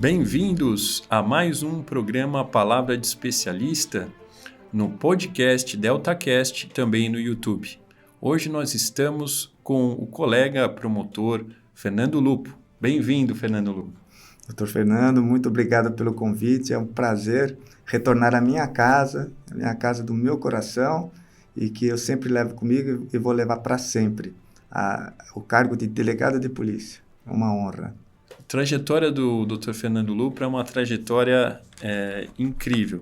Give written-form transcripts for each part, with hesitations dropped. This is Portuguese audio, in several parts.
Bem-vindos a mais um programa Palavra de Especialista no podcast DeltaCast, também no YouTube. Hoje nós estamos com o colega promotor Fernando Lupo. Bem-vindo, Fernando Lupo. Doutor Fernando, muito obrigado pelo convite. É um prazer retornar à minha casa do meu coração, e que eu sempre levo comigo e vou levar para sempre o cargo de delegado de polícia. É uma honra. A trajetória do Dr. Fernando Lupo é uma trajetória incrível.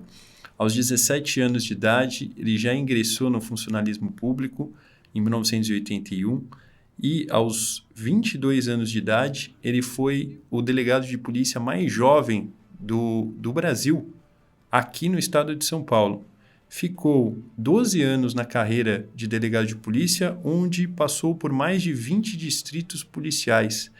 Aos 17 anos de idade, ele já ingressou no funcionalismo público em 1981 e aos 22 anos de idade, ele foi o delegado de polícia mais jovem do Brasil, aqui no estado de São Paulo. Ficou 12 anos na carreira de delegado de polícia, onde passou por mais de 20 distritos policiais.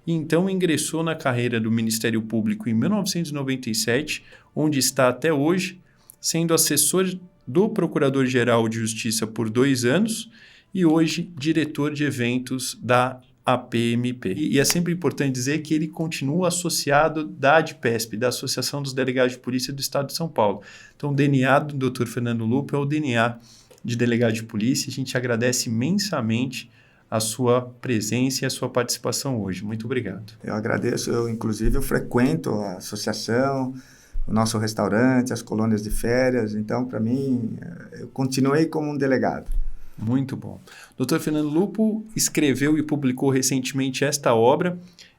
E então ingressou na carreira do Ministério Público em 1997, onde está até hoje, sendo assessor do Procurador-Geral de Justiça por 2 anos e hoje diretor de eventos da APMP. E é sempre importante dizer que ele continua associado da ADPESP, da Associação dos Delegados de Polícia do Estado de São Paulo. Então, o DNA do Dr. Fernando Lupo é o DNA de delegado de polícia. A gente agradece imensamente a sua presença e a sua participação hoje. Muito obrigado. Eu agradeço. Eu frequento a associação, o nosso restaurante, as colônias de férias. Então, para mim, eu continuei como um delegado. Muito bom. Dr. Fernando Lupo escreveu e publicou recentemente esta obra,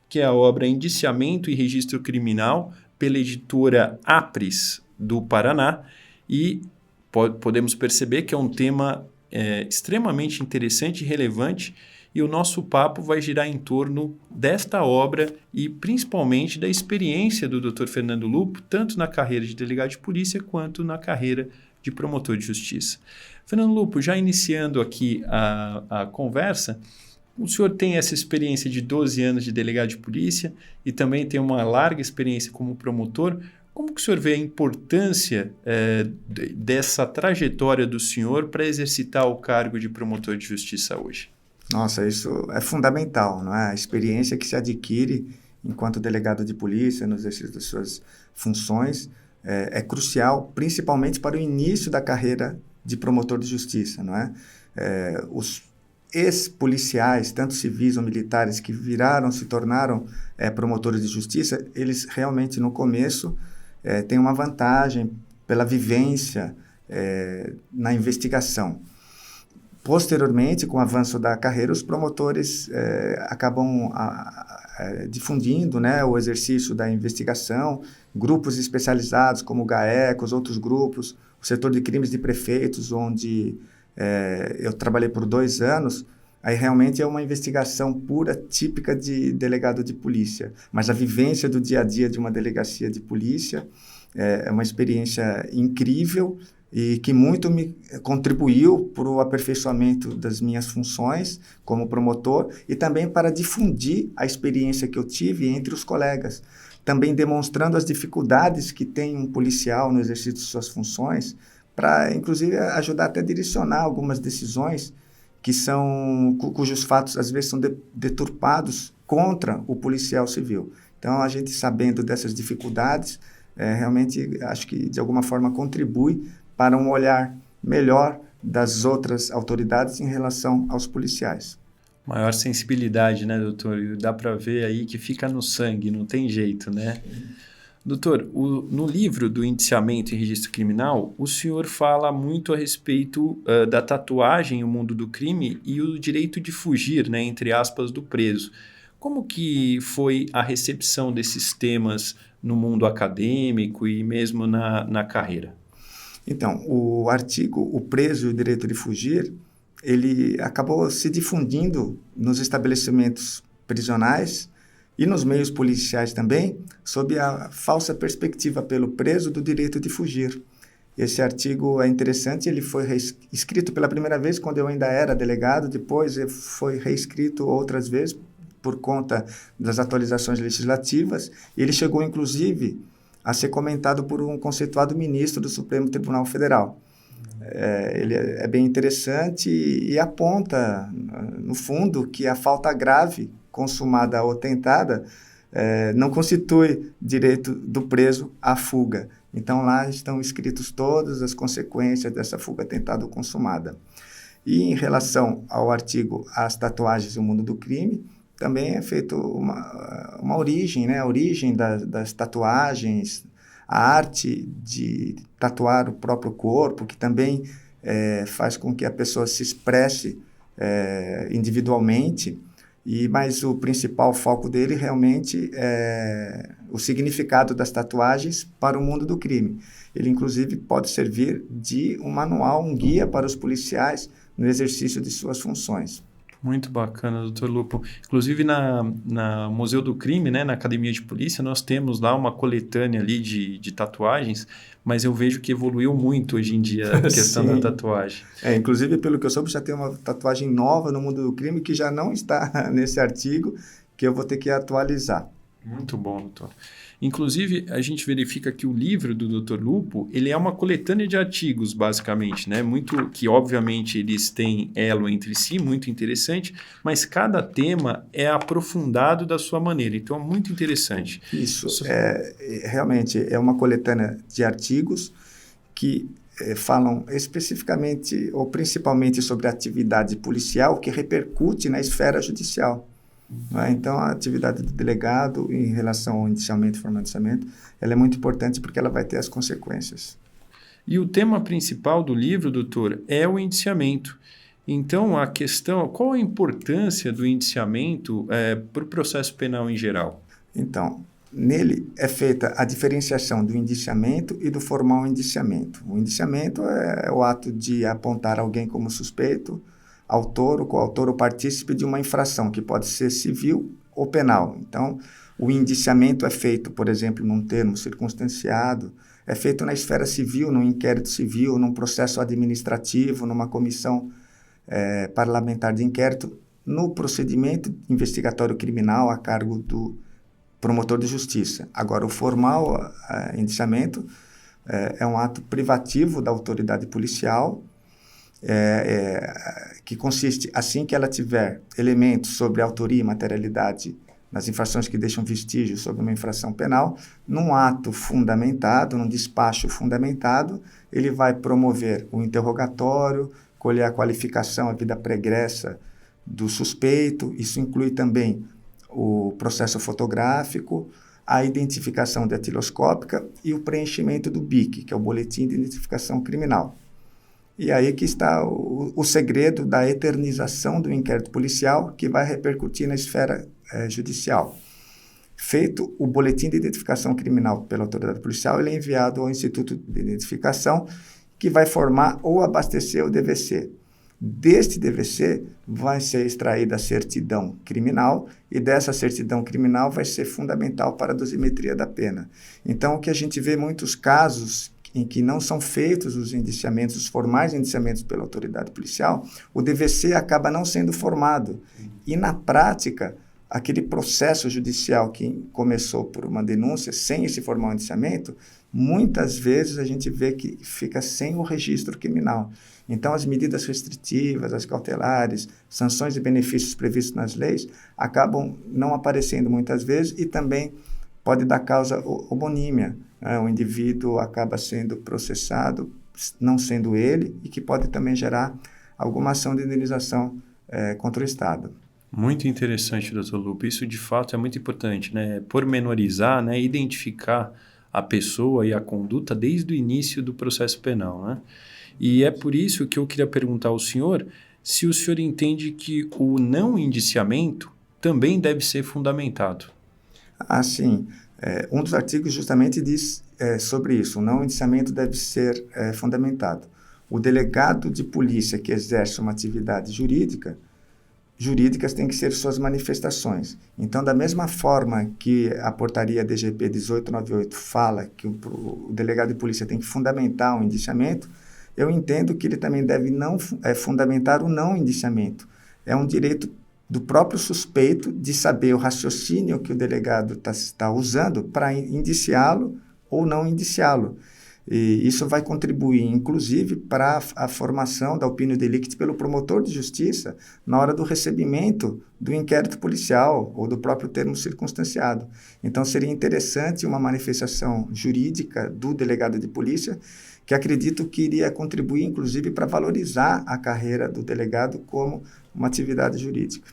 que é a obra Indiciamento e Registro Criminal, pela editora Apres, do Paraná, e podemos perceber que é um tema extremamente interessante e relevante, e o nosso papo vai girar em torno desta obra e principalmente da experiência do Dr. Fernando Lupo, tanto na carreira de delegado de polícia quanto na carreira de promotor de justiça. Fernando Lupo, já iniciando aqui a conversa, o senhor tem essa experiência de 12 anos de delegado de polícia e também tem uma larga experiência como promotor. Como que o senhor vê a importância dessa trajetória do senhor para exercitar o cargo de promotor de justiça hoje? Nossa, isso é fundamental, não é? A experiência que se adquire enquanto delegado de polícia, no exercício das suas funções, é crucial, principalmente para o início da carreira de promotor de justiça, não é? Os ex-policiais, tanto civis ou militares, que se tornaram promotores de justiça, eles realmente no começo têm uma vantagem pela vivência na investigação. Posteriormente, com o avanço da carreira, os promotores acabam difundindo, né, o exercício da investigação, grupos especializados como o GAECOS, outros grupos, o setor de crimes de prefeitos, onde eu trabalhei por 2 anos, aí realmente é uma investigação pura, típica de delegado de polícia. Mas a vivência do dia a dia de uma delegacia de polícia é uma experiência incrível e que muito me contribuiu para o aperfeiçoamento das minhas funções como promotor e também para difundir a experiência que eu tive entre os colegas, também demonstrando as dificuldades que tem um policial no exercício de suas funções, para, inclusive, ajudar até a direcionar algumas decisões cujos fatos, às vezes, são deturpados contra o policial civil. Então, a gente sabendo dessas dificuldades, realmente, acho que, de alguma forma, contribui para um olhar melhor das outras autoridades em relação aos policiais. Maior sensibilidade, né, doutor? Dá para ver aí que fica no sangue, não tem jeito, né? Doutor, no livro do Indiciamento e Registro Criminal, o senhor fala muito a respeito da tatuagem, o mundo do crime e o direito de fugir, né, entre aspas, do preso. Como que foi a recepção desses temas no mundo acadêmico e mesmo na carreira? Então, o artigo O Preso e o Direito de Fugir, ele acabou se difundindo nos estabelecimentos prisionais e nos meios policiais também, sob a falsa perspectiva pelo preso do direito de fugir. Esse artigo é interessante, ele foi escrito pela primeira vez quando eu ainda era delegado, depois foi reescrito outras vezes por conta das atualizações legislativas, e ele chegou, inclusive, a ser comentado por um conceituado ministro do Supremo Tribunal Federal. Ele é bem interessante e aponta, no fundo, que a falta grave consumada ou tentada não constitui direito do preso à fuga. Então, lá estão escritos todas as consequências dessa fuga tentada ou consumada. E em relação ao artigo As Tatuagens e o Mundo do Crime, também é feito uma origem, né? A origem das tatuagens, a arte de tatuar o próprio corpo, que também faz com que a pessoa se expresse individualmente, mas o principal foco dele realmente é o significado das tatuagens para o mundo do crime. Ele, inclusive, pode servir de um manual, um guia para os policiais no exercício de suas funções. Muito bacana, doutor Lupo. Inclusive, na Museu do Crime, né, na Academia de Polícia, nós temos lá uma coletânea ali de tatuagens, mas eu vejo que evoluiu muito hoje em dia a questão da tatuagem. Inclusive, pelo que eu soube, já tem uma tatuagem nova no mundo do crime que já não está nesse artigo, que eu vou ter que atualizar. Muito bom, doutor. Inclusive, a gente verifica que o livro do Dr. Lupo, ele é uma coletânea de artigos, basicamente, né? Muito que, obviamente, eles têm elo entre si, muito interessante, mas cada tema é aprofundado da sua maneira, então é muito interessante. Isso, realmente é uma coletânea de artigos que falam especificamente ou principalmente sobre a atividade policial que repercute na esfera judicial. Então, a atividade do delegado em relação ao indiciamento e formalizamento, ela é muito importante porque ela vai ter as consequências. E o tema principal do livro, doutor, é o indiciamento. Então, a questão, qual a importância do indiciamento para o processo penal em geral? Então, nele é feita a diferenciação do indiciamento e do formal indiciamento. O indiciamento é o ato de apontar alguém como suspeito, autor, ou coautor ou partícipe de uma infração, que pode ser civil ou penal. Então, o indiciamento é feito, por exemplo, num termo circunstanciado, é feito na esfera civil, num inquérito civil, num processo administrativo, numa comissão parlamentar de inquérito, no procedimento investigatório criminal a cargo do promotor de justiça. Agora, o formal indiciamento é um ato privativo da autoridade policial, que consiste, assim que ela tiver elementos sobre autoria e materialidade nas infrações que deixam vestígios sobre uma infração penal, num ato fundamentado, num despacho fundamentado, ele vai promover o interrogatório, colher a qualificação, a vida pregressa do suspeito, isso inclui também o processo fotográfico, a identificação datiloscópica e o preenchimento do BIC, que é o Boletim de Identificação Criminal. E aí que está o segredo da eternização do inquérito policial que vai repercutir na esfera judicial. Feito o boletim de identificação criminal pela autoridade policial, ele é enviado ao Instituto de Identificação, que vai formar ou abastecer o DVC. Deste DVC vai ser extraída a certidão criminal e dessa certidão criminal vai ser fundamental para a dosimetria da pena. Então, o que a gente vê muitos casos em que não são feitos os indiciamentos, os formais indiciamentos pela autoridade policial, o DVC acaba não sendo formado. E, na prática, aquele processo judicial que começou por uma denúncia sem esse formal indiciamento, muitas vezes a gente vê que fica sem o registro criminal. Então, as medidas restritivas, as cautelares, sanções e benefícios previstos nas leis acabam não aparecendo muitas vezes e também pode dar causa homonímia. O indivíduo acaba sendo processado, não sendo ele, e que pode também gerar alguma ação de indenização contra o Estado. Muito interessante, doutor Lupo. Isso, de fato, é muito importante, né? Pormenorizar, né? Identificar a pessoa e a conduta desde o início do processo penal, né? E é por isso que eu queria perguntar ao senhor se o senhor entende que o não indiciamento também deve ser fundamentado. Sim. Um dos artigos justamente diz sobre isso. O não indiciamento deve ser fundamentado. O delegado de polícia que exerce uma atividade jurídicas têm que ser suas manifestações. Então, da mesma forma que a portaria DGP 1898 fala que o delegado de polícia tem que fundamentar um indiciamento, eu entendo que ele também deve fundamentar o não indiciamento. É um direito do próprio suspeito de saber o raciocínio que o delegado está usando para indiciá-lo ou não indiciá-lo. E isso vai contribuir, inclusive, para a formação da opinião delicti pelo promotor de justiça na hora do recebimento do inquérito policial ou do próprio termo circunstanciado. Então, seria interessante uma manifestação jurídica do delegado de polícia, que acredito que iria contribuir, inclusive, para valorizar a carreira do delegado como uma atividade jurídica.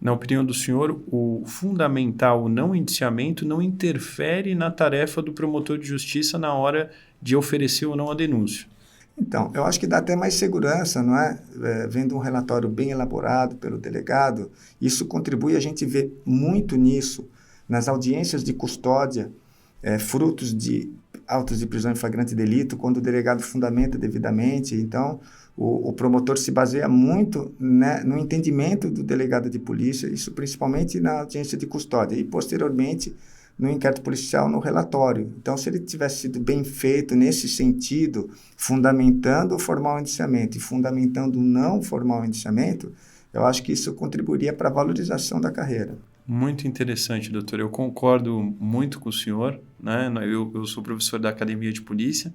Na opinião do senhor, o fundamental não indiciamento não interfere na tarefa do promotor de justiça na hora de oferecer ou não a denúncia? Então, eu acho que dá até mais segurança, não é? Vendo um relatório bem elaborado pelo delegado, isso contribui, a gente vê muito nisso, nas audiências de custódia, frutos de autos de prisão em flagrante delito, quando o delegado fundamenta devidamente. Então, o promotor se baseia muito, né, no entendimento do delegado de polícia, isso principalmente na audiência de custódia, e posteriormente no inquérito policial, no relatório. Então, se ele tivesse sido bem feito nesse sentido, fundamentando o formal indiciamento e fundamentando o não formal indiciamento, eu acho que isso contribuiria para a valorização da carreira. Muito interessante, doutor. Eu concordo muito com o senhor, né? Eu sou professor da Academia de Polícia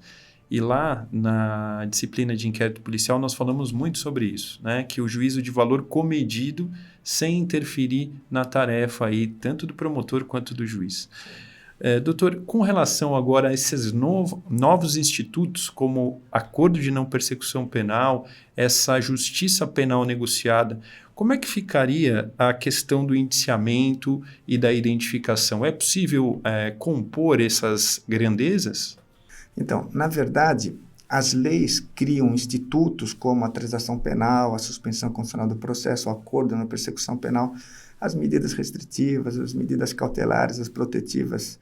e lá na disciplina de inquérito policial nós falamos muito sobre isso, né? Que o juízo de valor comedido sem interferir na tarefa aí, tanto do promotor quanto do juiz. Doutor, com relação agora a esses novos institutos, como acordo de não persecução penal, essa justiça penal negociada, como é que ficaria a questão do indiciamento e da identificação? É possível compor essas grandezas? Então, na verdade, as leis criam institutos como a transação penal, a suspensão condicional do processo, o acordo de não persecução penal, as medidas restritivas, as medidas cautelares, as protetivas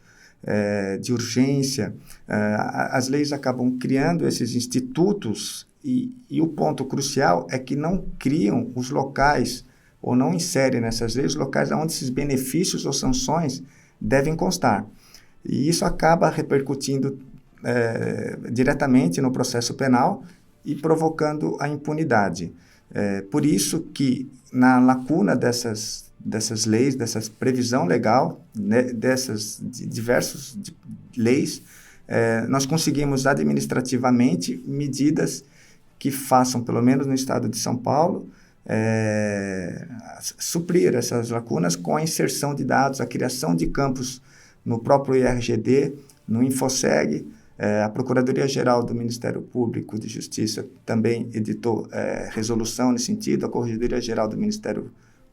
de urgência. As leis acabam criando esses institutos e o ponto crucial é que não criam os locais ou não inserem nessas leis os locais onde esses benefícios ou sanções devem constar. E isso acaba repercutindo diretamente no processo penal e provocando a impunidade. Por isso que na lacuna dessas leis, dessa previsão legal, né, dessas diversas leis, nós conseguimos administrativamente medidas que façam, pelo menos no estado de São Paulo, suprir essas lacunas com a inserção de dados, a criação de campos no próprio IRGD, no InfoSeg. A Procuradoria-Geral do Ministério Público de Justiça também editou resolução nesse sentido, a Corregedoria-Geral do Ministério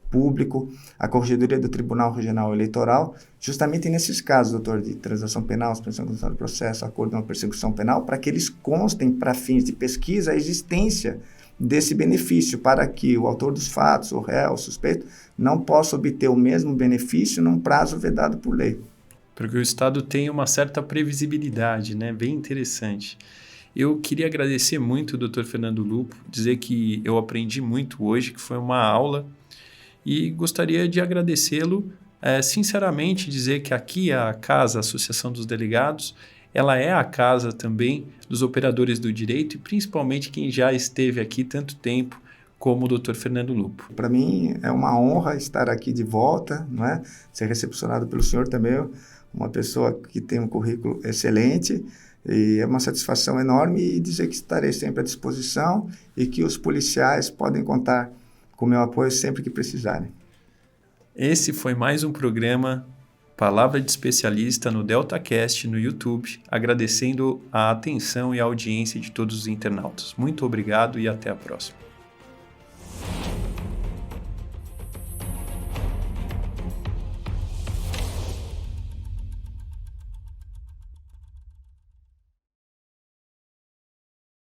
Público, a Corregedoria do Tribunal Regional Eleitoral, justamente nesses casos, doutor, de transação penal, suspensão condicional do processo, acordo de uma persecução penal, para que eles constem para fins de pesquisa a existência desse benefício, para que o autor dos fatos, o réu, o suspeito, não possa obter o mesmo benefício num prazo vedado por lei. Porque o Estado tem uma certa previsibilidade, né? Bem interessante. Eu queria agradecer muito o Dr. Fernando Lupo, dizer que eu aprendi muito hoje, que foi uma aula, e gostaria de agradecê-lo sinceramente, dizer que aqui a casa, a Associação dos Delegados, ela é a casa também dos operadores do direito e principalmente quem já esteve aqui tanto tempo como o Dr. Fernando Lupo. Para mim é uma honra estar aqui de volta, não é? Ser recepcionado pelo senhor também, uma pessoa que tem um currículo excelente, e é uma satisfação enorme e dizer que estarei sempre à disposição e que os policiais podem contar com o meu apoio sempre que precisarem. Esse foi mais um programa Palavra de Especialista no DeltaCast no YouTube, agradecendo a atenção e a audiência de todos os internautas. Muito obrigado e até a próxima.